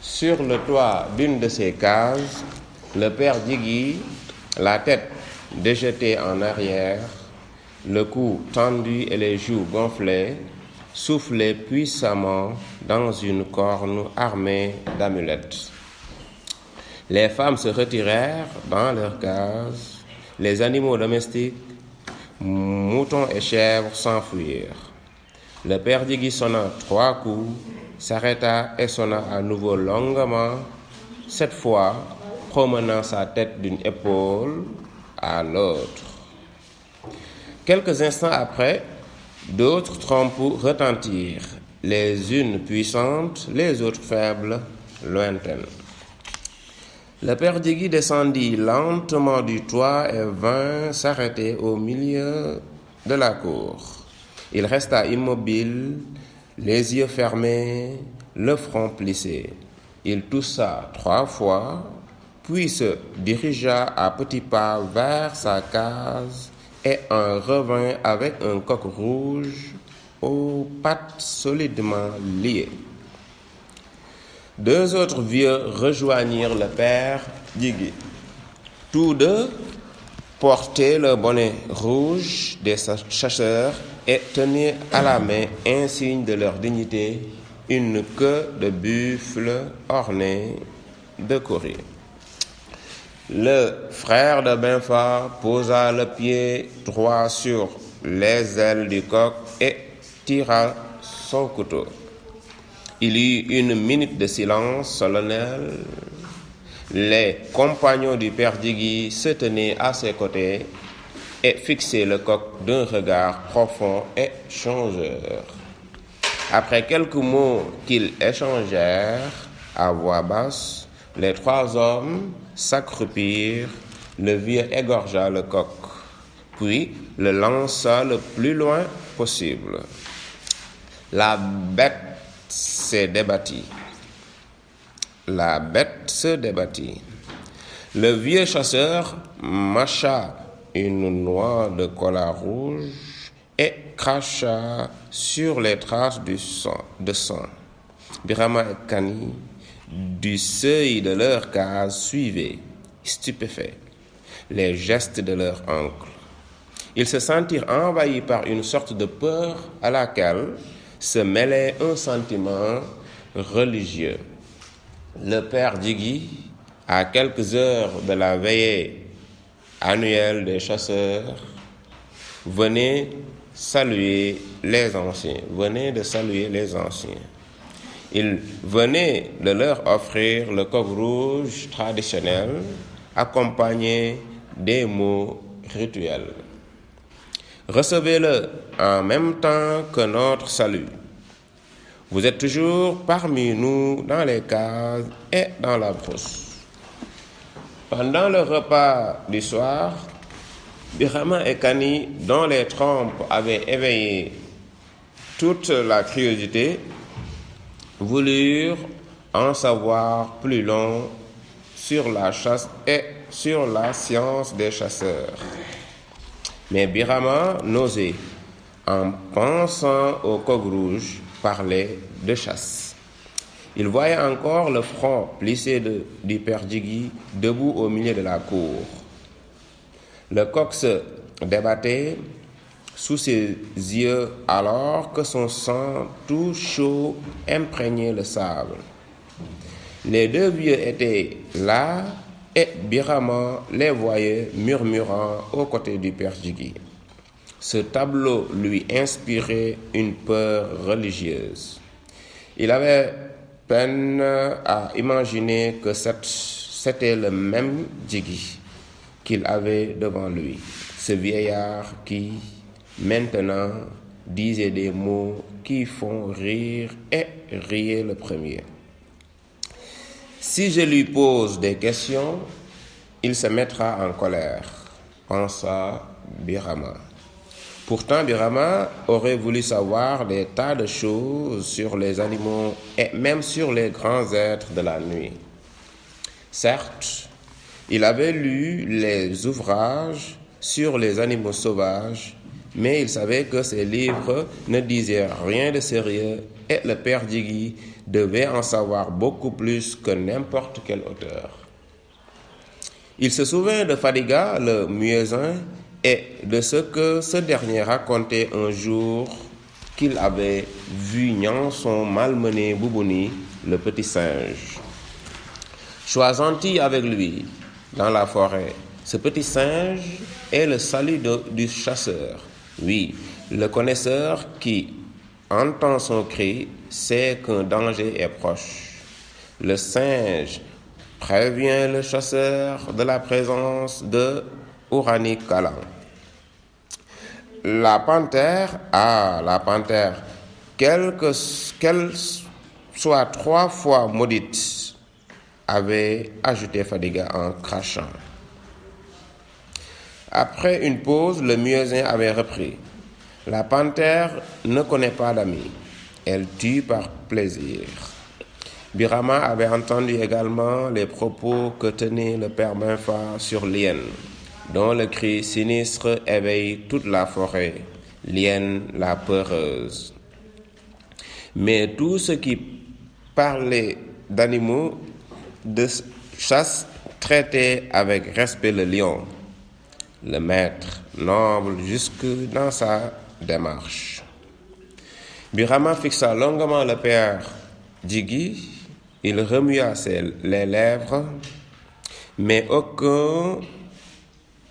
Sur le toit d'une de ces cases, le père Diggy, la tête déjetée en arrière, le cou tendu et les joues gonflées, soufflait puissamment dans une corne armée d'amulettes. Les femmes se retirèrent dans leurs cases, les animaux domestiques, moutons et chèvres s'enfuirent. Le père Diggy sonna 3 coups, s'arrêta et sonna à nouveau longuement, cette fois promenant sa tête d'une épaule à l'autre. Quelques instants après, d'autres trompes retentirent, les unes puissantes, les autres faibles, lointaines. Le père Diggy descendit lentement du toit et vint s'arrêter au milieu de la cour. Il resta immobile, les yeux fermés, le front plissé. Il toussa 3 fois, puis se dirigea à petits pas vers sa case et en revint avec un coq rouge aux pattes solidement liées. 2 autres vieux rejoignirent le père Diggy. Tous 2 portaient le bonnet rouge des chasseurs et tenaient à la main, insigne de leur dignité, une queue de buffle ornée de courrier. Le frère de Binford posa le pied droit sur les ailes du coq et tira son couteau. Il y eut une minute de silence solennel. Les compagnons du père Diggy se tenaient à ses côtés et fixaient le coq d'un regard profond et changeur. Après quelques mots qu'ils échangèrent à voix basse, les 3 hommes s'accroupirent, le vieux égorgea le coq, puis le lança le plus loin possible. La bête se débattit. Le vieux chasseur mâcha une noix de cola rouge et cracha sur les traces de sang. Birama et Kani, du seuil de leur case, suivaient, stupéfaits, les gestes de leur oncle. Ils se sentirent envahis par une sorte de peur à laquelle se mêlait un sentiment religieux. Le père Diggy, à quelques heures de la veillée annuelle des chasseurs, venait de saluer les anciens. Il venait de leur offrir le coq rouge traditionnel, accompagné des mots rituels. Recevez-le en même temps que notre salut. Vous êtes toujours parmi nous dans les cases et dans la brousse. Pendant le repas du soir, Birama et Kani, dont les trompes avaient éveillé toute la curiosité, voulurent en savoir plus long sur la chasse et sur la science des chasseurs. Mais Birama n'osait, en pensant au coq rouge, parler de chasse. Il voyait encore le front plissé du père Diggy debout au milieu de la cour. Le coq se débattait sous ses yeux alors que son sang tout chaud imprégnait le sable. Les 2 vieux étaient là et Birama les voyait murmurant aux côtés du père Diggy. Ce tableau lui inspirait une peur religieuse. Il avait peine à imaginer que c'était le même Diggy qu'il avait devant lui, ce vieillard qui, maintenant, disait des mots qui font rire et riait le premier. Si je lui pose des questions, il se mettra en colère, pensa Birama. Pourtant, Birama aurait voulu savoir des tas de choses sur les animaux et même sur les grands êtres de la nuit. Certes, il avait lu les ouvrages sur les animaux sauvages, mais il savait que ses livres ne disaient rien de sérieux et le père Digui devait en savoir beaucoup plus que n'importe quel auteur. Il se souvint de Fadiga, le muezzin, et de ce que ce dernier racontait un jour qu'il avait vu Nianson malmener Boubouni, le petit singe. Sois gentil avec lui dans la forêt. Ce petit singe est le salut du chasseur. Oui, le connaisseur qui entend son cri sait qu'un danger est proche. Le singe prévient le chasseur de la présence de Ourani Kalan. La panthère, qu'elle soit 3 fois maudite, avait ajouté Fadiga en crachant. Après une pause, le muezzin avait repris. La panthère ne connaît pas d'amis, elle tue par plaisir. Birama avait entendu également les propos que tenait le père Benfa sur l'hyène, dont le cri sinistre éveille toute la forêt, l'hyène la peureuse. Mais tout ce qui parlait d'animaux de chasse traitait avec respect le lion, le maître noble jusque dans sa démarche. Birama fixa longuement le père Digui, il remua les lèvres, mais aucun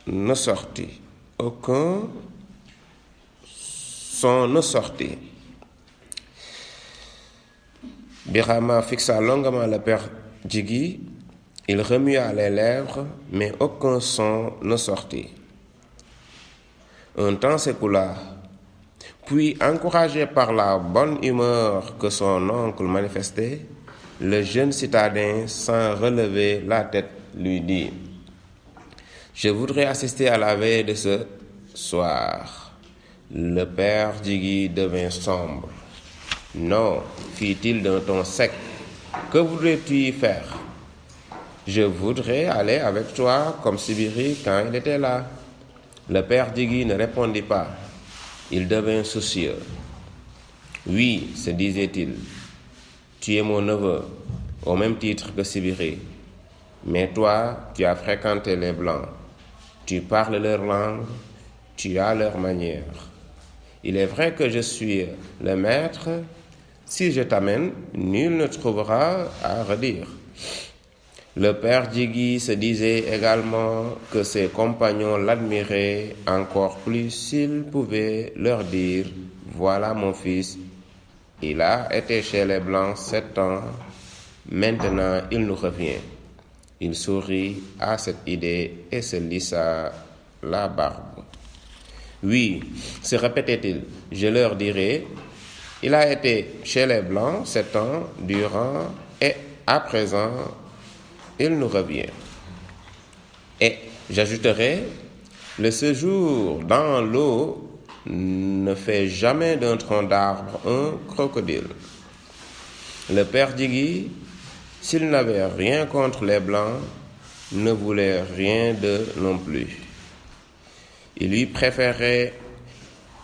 ne sortit. Aucun son ne sortit. Birama fixa longuement le père Digui, il remua les lèvres, mais aucun son ne sortit. Un temps s'écoula. Puis, encouragé par la bonne humeur que son oncle manifestait, le jeune citadin, sans relever la tête, lui dit « Je voudrais assister à la veille de ce soir. » Le père Digui devint sombre. « Non, fit-il d'un ton sec, que voudrais-tu y faire ? » « Je voudrais aller avec toi comme Sibiri quand il était là. » Le père Digui ne répondit pas. Il devint soucieux. « Oui, se disait-il, tu es mon neveu, au même titre que Sibiri. Mais toi, tu as fréquenté les Blancs. Tu parles leur langue, tu as leur manière. Il est vrai que je suis le maître. Si je t'amène, nul ne trouvera à redire. » Le père Digui se disait également que ses compagnons l'admiraient encore plus s'il pouvait leur dire « Voilà mon fils, il a été chez les Blancs 7 ans, maintenant il nous revient. » Il sourit à cette idée et se lissa la barbe. « Oui, se répétait-il, je leur dirai, il a été chez les Blancs 7 ans durant et à présent, il nous revient. Et j'ajouterai, le séjour dans l'eau ne fait jamais d'un tronc d'arbre un crocodile. » Le père Digui, s'il n'avait rien contre les Blancs, ne voulait rien d'eux non plus. Il lui préférait,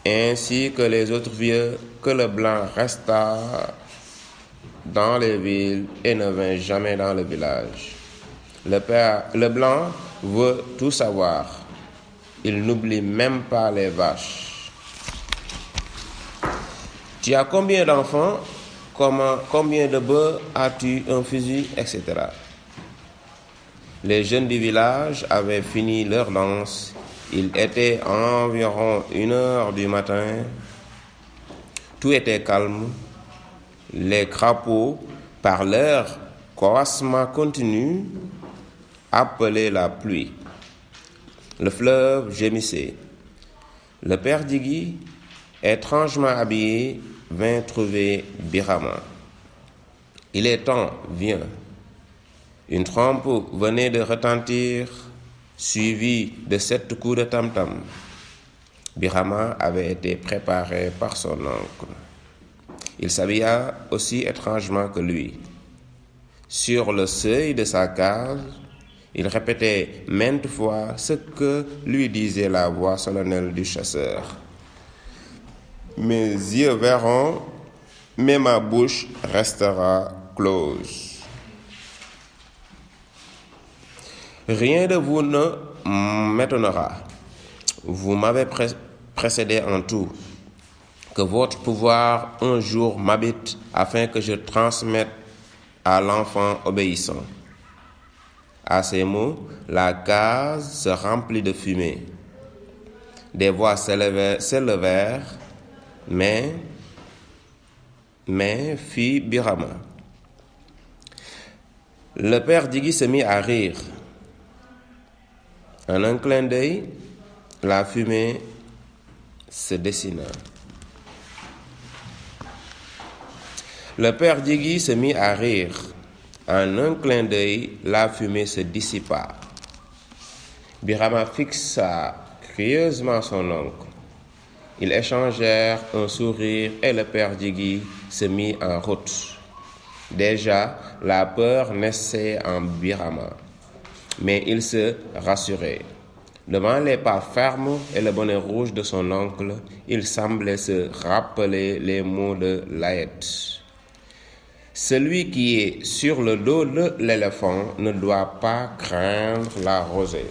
ainsi que les autres vieux, que le Blanc restât dans les villes et ne vint jamais dans le village. Le Blanc veut tout savoir. Il n'oublie même pas les vaches. Tu as combien d'enfants? Combien de bœufs as-tu, un fusil, etc. Les jeunes du village avaient fini leur danse. Il était environ 1h du matin. Tout était calme. Les crapauds, par leur coassement continu, appelaient la pluie. Le fleuve gémissait. Le père Digui, étrangement habillé, vint trouver Birama. « Il est temps, viens. » Une trompe venait de retentir, suivie de 7 coups de tam-tam. Birama avait été préparé par son oncle. Il s'habilla aussi étrangement que lui. Sur le seuil de sa case, il répétait maintes fois ce que lui disait la voix solennelle du chasseur. Mes yeux verront, mais ma bouche restera close. Rien de vous ne m'étonnera. Vous m'avez précédé en tout. Que votre pouvoir un jour m'habite afin que je transmette à l'enfant obéissant. À ces mots, la case se remplit de fumée. Des voix s'élevèrent, mais fit Birama. Le père Digui se mit à rire. En un clin d'œil, la fumée se dessina. Le père Digui se mit à rire. En un clin d'œil, la fumée se dissipa. Birama fixa curieusement son oncle. Ils échangèrent un sourire et le père Digui se mit en route. Déjà, la peur naissait en Birama, mais il se rassurait. Devant les pas fermes et le bonnet rouge de son oncle, il semblait se rappeler les mots de Laët. Celui qui est sur le dos de l'éléphant ne doit pas craindre la rosée.